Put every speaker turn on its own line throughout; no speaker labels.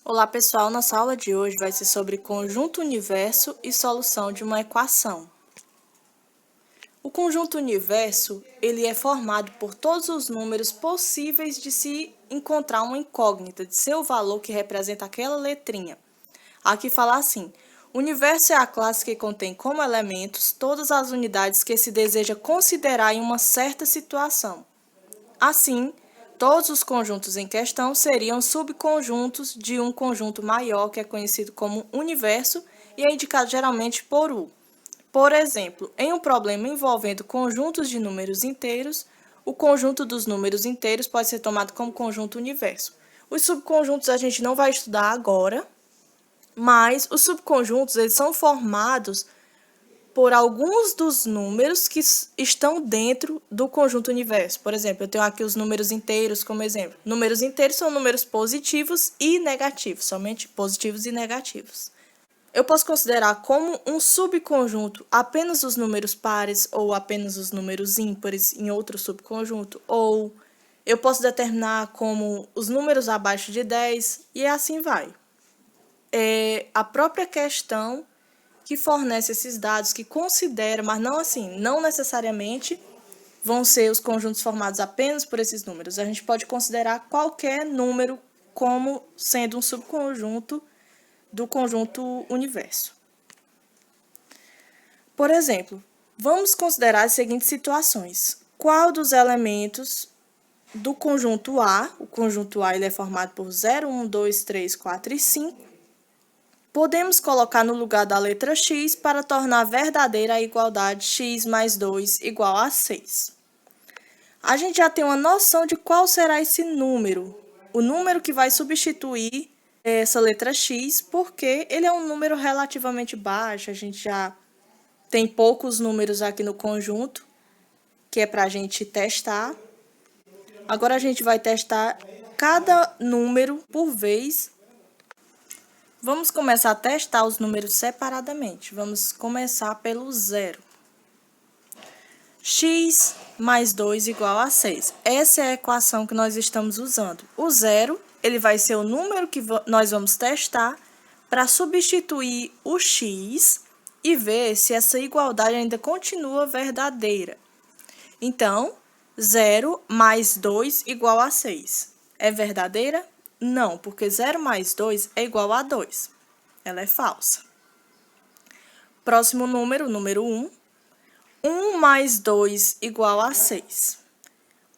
Olá pessoal, nossa aula de hoje vai ser sobre conjunto universo e solução de uma equação. O conjunto universo, ele é formado por todos os números possíveis de se encontrar uma incógnita, de seu valor que representa aquela letrinha. Aqui fala assim: o universo é a classe que contém como elementos todas as unidades que se deseja considerar em uma certa situação. Assim, todos os conjuntos em questão seriam subconjuntos de um conjunto maior, que é conhecido como universo e é indicado geralmente por U. Por exemplo, em um problema envolvendo conjuntos de números inteiros, o conjunto dos números inteiros pode ser tomado como conjunto universo. Os subconjuntos a gente não vai estudar agora, mas os subconjuntos eles são formados por alguns dos números que estão dentro do conjunto universo. Por exemplo, eu tenho aqui os números inteiros como exemplo. Números inteiros são números positivos e negativos, somente positivos e negativos. Eu posso considerar como um subconjunto apenas os números pares ou apenas os números ímpares em outro subconjunto, ou eu posso determinar como os números abaixo de 10 e assim vai. É a própria questão que fornece esses dados, que considera, mas não assim, não necessariamente vão ser os conjuntos formados apenas por esses números. A gente pode considerar qualquer número como sendo um subconjunto do conjunto universo. Por exemplo, vamos considerar as seguintes situações. Qual dos elementos do conjunto A, o conjunto A ele é formado por 0, 1, 2, 3, 4 e 5, podemos colocar no lugar da letra x para tornar verdadeira a igualdade x mais 2 igual a 6. A gente já tem uma noção de qual será esse número, o número que vai substituir essa letra x, porque ele é um número relativamente baixo, a gente já tem poucos números aqui no conjunto, que é para a gente testar. Agora a gente vai testar cada número por vez. Vamos começar a testar os números separadamente. Vamos começar pelo 0. X mais 2 igual a 6. Essa é a equação que nós estamos usando. O 0, ele vai ser o número que nós vamos testar para substituir o x e ver se essa igualdade ainda continua verdadeira. Então, 0 mais 2 igual a 6. É verdadeira? Não, porque 0 mais 2 é igual a 2. Ela é falsa. Próximo número, número 1. 1 mais 2 igual a 6.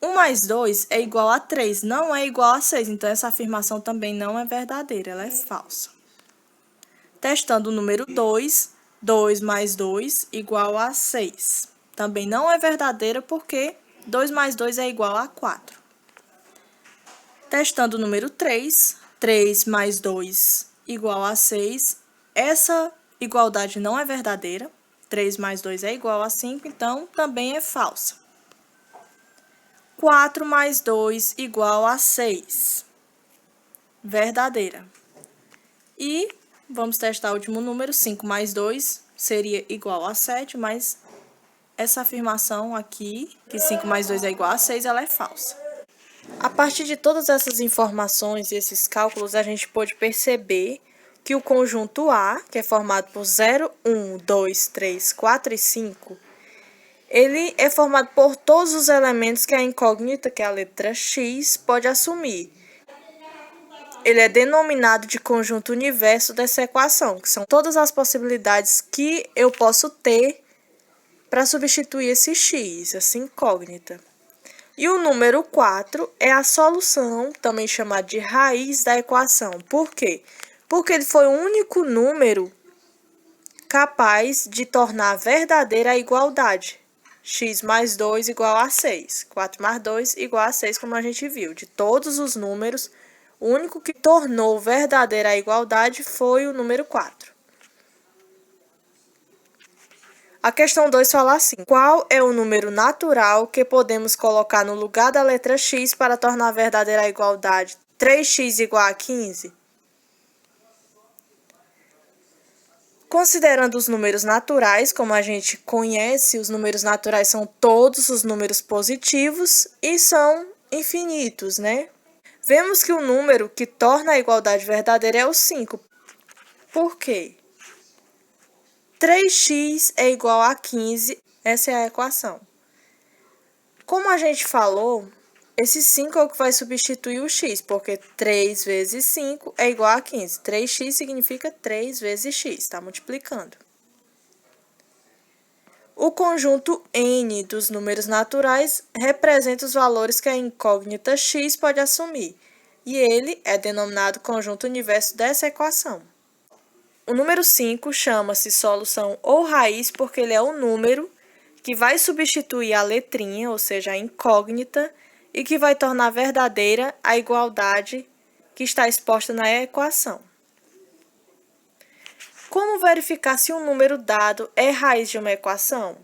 1 mais 2 é igual a 3, não é igual a 6, então essa afirmação também não é verdadeira, ela é falsa. Testando o número 2, 2 mais 2 igual a 6. Também não é verdadeira porque 2 mais 2 é igual a 4. Testando o número 3, 3 mais 2 igual a 6. Essa igualdade não é verdadeira. 3 mais 2 é igual a 5, então também é falsa. 4 mais 2 igual a 6. Verdadeira. E vamos testar o último número, 5 mais 2 seria igual a 7, mas essa afirmação aqui, que 5 mais 2 é igual a 6, ela é falsa. A partir de todas essas informações e esses cálculos, a gente pode perceber que o conjunto A, que é formado por 0, 1, 2, 3, 4 e 5, ele é formado por todos os elementos que a incógnita, que é a letra x, pode assumir. Ele é denominado de conjunto universo dessa equação, que são todas as possibilidades que eu posso ter para substituir esse x, essa incógnita. E o número 4 é a solução, também chamada de raiz da equação. Por quê? Porque ele foi o único número capaz de tornar verdadeira a igualdade. X mais 2 igual a 6. 4 mais 2 igual a 6, como a gente viu. De todos os números, o único que tornou verdadeira a igualdade foi o número 4. A questão 2 fala assim: qual é o número natural que podemos colocar no lugar da letra x para tornar verdadeira a igualdade? 3x igual a 15? Considerando os números naturais, como a gente conhece, os números naturais são todos os números positivos e são infinitos, né? Vemos que o número que torna a igualdade verdadeira é o 5. Por quê? 3x é igual a 15, essa é a equação. Como a gente falou, esse 5 é o que vai substituir o x, porque 3 vezes 5 é igual a 15. 3x significa 3 vezes x, está multiplicando. O conjunto n dos números naturais representa os valores que a incógnita x pode assumir, e ele é denominado conjunto universo dessa equação. O número 5 chama-se solução ou raiz porque ele é o número que vai substituir a letrinha, ou seja, a incógnita, e que vai tornar verdadeira a igualdade que está exposta na equação. Como verificar se um número dado é raiz de uma equação?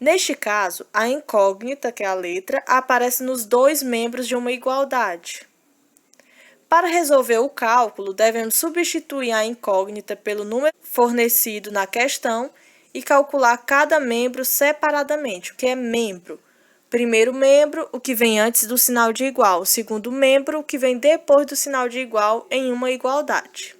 Neste caso, a incógnita, que é a letra, aparece nos dois membros de uma igualdade. Para resolver o cálculo, devemos substituir a incógnita pelo número fornecido na questão e calcular cada membro separadamente. O que é membro? Primeiro membro, o que vem antes do sinal de igual. O segundo membro, o que vem depois do sinal de igual em uma igualdade.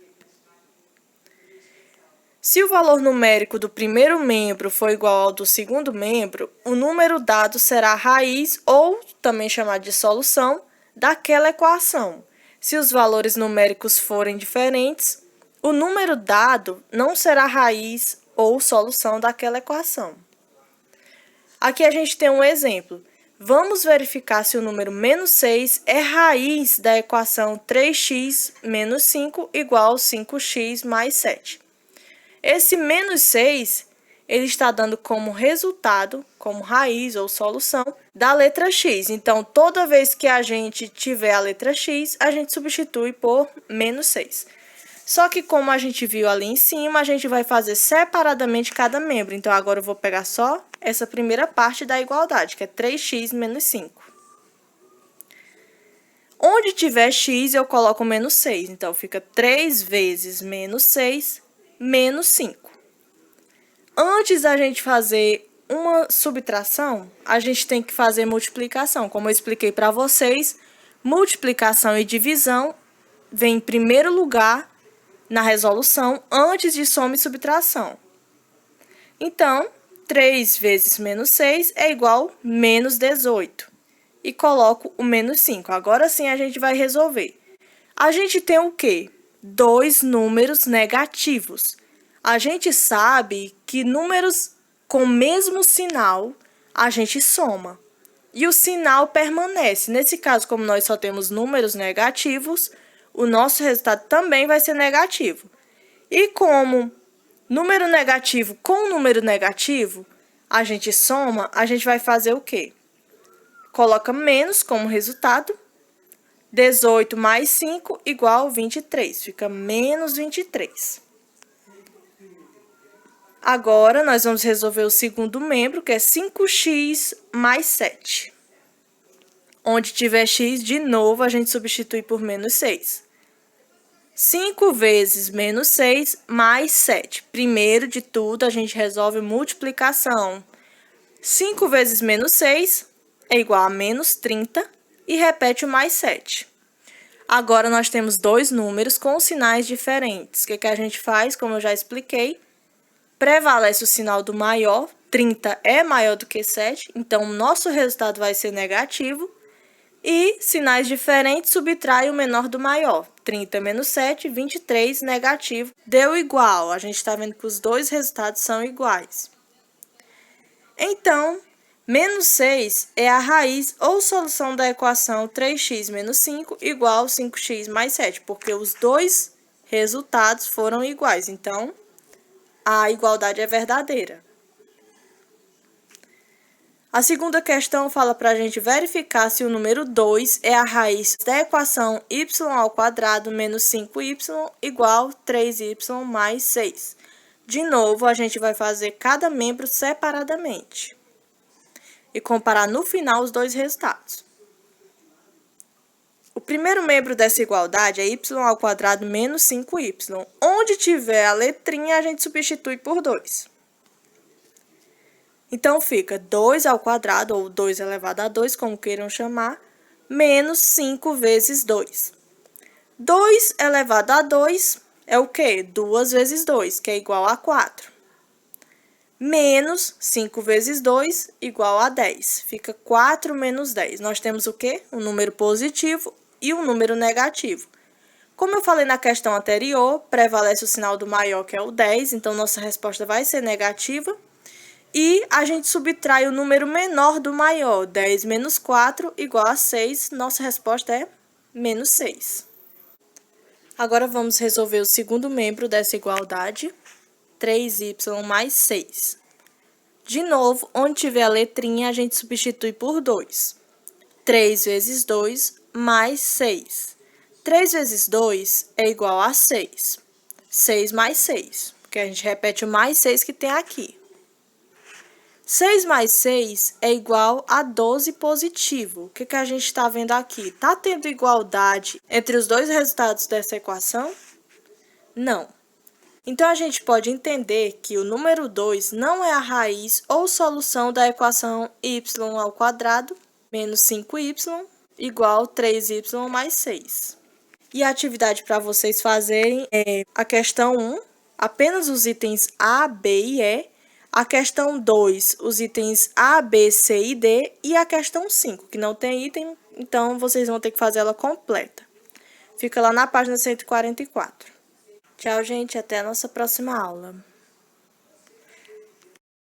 Se o valor numérico do primeiro membro for igual ao do segundo membro, o número dado será a raiz, ou também chamado de solução, daquela equação. Se os valores numéricos forem diferentes, o número dado não será a raiz ou solução daquela equação. Aqui a gente tem um exemplo. Vamos verificar se o número menos 6 é raiz da equação 3x menos 5 igual a 5x mais 7. Esse menos 6, ele está dando como resultado, como raiz ou solução, da letra x. Então, toda vez que a gente tiver a letra x, a gente substitui por menos 6. Só que como a gente viu ali em cima, a gente vai fazer separadamente cada membro. Então, agora eu vou pegar só essa primeira parte da igualdade, que é 3x menos 5. Onde tiver x, eu coloco menos 6. Então, fica 3 vezes menos 6, menos 5. Antes da gente fazer uma subtração, a gente tem que fazer multiplicação. Como eu expliquei para vocês, multiplicação e divisão vem em primeiro lugar na resolução antes de soma e subtração. Então, 3 vezes menos 6 é igual a menos 18. E coloco o menos 5. Agora sim a gente vai resolver. A gente tem o quê? Dois números negativos. A gente sabe que números com o mesmo sinal a gente soma. E o sinal permanece. Nesse caso, como nós só temos números negativos, o nosso resultado também vai ser negativo. E como número negativo com número negativo, a gente soma, a gente vai fazer o quê? Coloca menos como resultado. 18 mais 5 igual a 23. Fica menos 23. Agora, nós vamos resolver o segundo membro, que é 5x mais 7. Onde tiver x, de novo, a gente substitui por menos 6. 5 vezes menos 6 mais 7. Primeiro de tudo, a gente resolve multiplicação. 5 vezes menos 6 é igual a menos 30 e repete o mais 7. Agora, nós temos dois números com sinais diferentes. O que a gente faz? Como eu já expliquei, prevalece o sinal do maior. 30 é maior do que 7, então o nosso resultado vai ser negativo. E sinais diferentes subtrai o menor do maior. 30 menos 7, 23, negativo. Deu igual. A gente está vendo que os dois resultados são iguais. Então, menos 6 é a raiz ou solução da equação 3x menos 5 igual a 5x mais 7, porque os dois resultados foram iguais. Então, a igualdade é verdadeira. A segunda questão fala para a gente verificar se o número 2 é a raiz da equação y² menos 5y igual a 3y mais 6. De novo, a gente vai fazer cada membro separadamente e comparar no final os dois resultados. O primeiro membro dessa igualdade é y² menos 5y. Onde tiver a letrinha, a gente substitui por 2. Então, fica 2 ao quadrado, ou 2 elevado a 2, como queiram chamar, menos 5 vezes 2. 2 elevado a 2 é o quê? 2 vezes 2, que é igual a 4. Menos 5 vezes 2 igual a 10. Fica 4 menos 10. Nós temos o quê? Um número positivo e um número negativo. Como eu falei na questão anterior, prevalece o sinal do maior, que é o 10, então nossa resposta vai ser negativa. E a gente subtrai o número menor do maior, 10 menos 4 igual a 6, nossa resposta é menos 6. Agora vamos resolver o segundo membro dessa igualdade, 3y mais 6. De novo, onde tiver a letrinha, a gente substitui por 2. 3 vezes 2 mais 6. 3 vezes 2 é igual a 6. 6 mais 6, porque a gente repete o mais 6 que tem aqui. 6 mais 6 é igual a 12 positivo. O que a gente está vendo aqui? Está tendo igualdade entre os dois resultados dessa equação? Não. Então, a gente pode entender que o número 2 não é a raiz ou solução da equação y ao quadrado menos 5y igual 3y mais 6. E a atividade para vocês fazerem é a questão 1, apenas os itens A, B e E, a questão 2, os itens A, B, C e D, e a questão 5, que não tem item, então vocês vão ter que fazer ela completa. Fica lá na página 144. Tchau, gente, até a nossa próxima aula.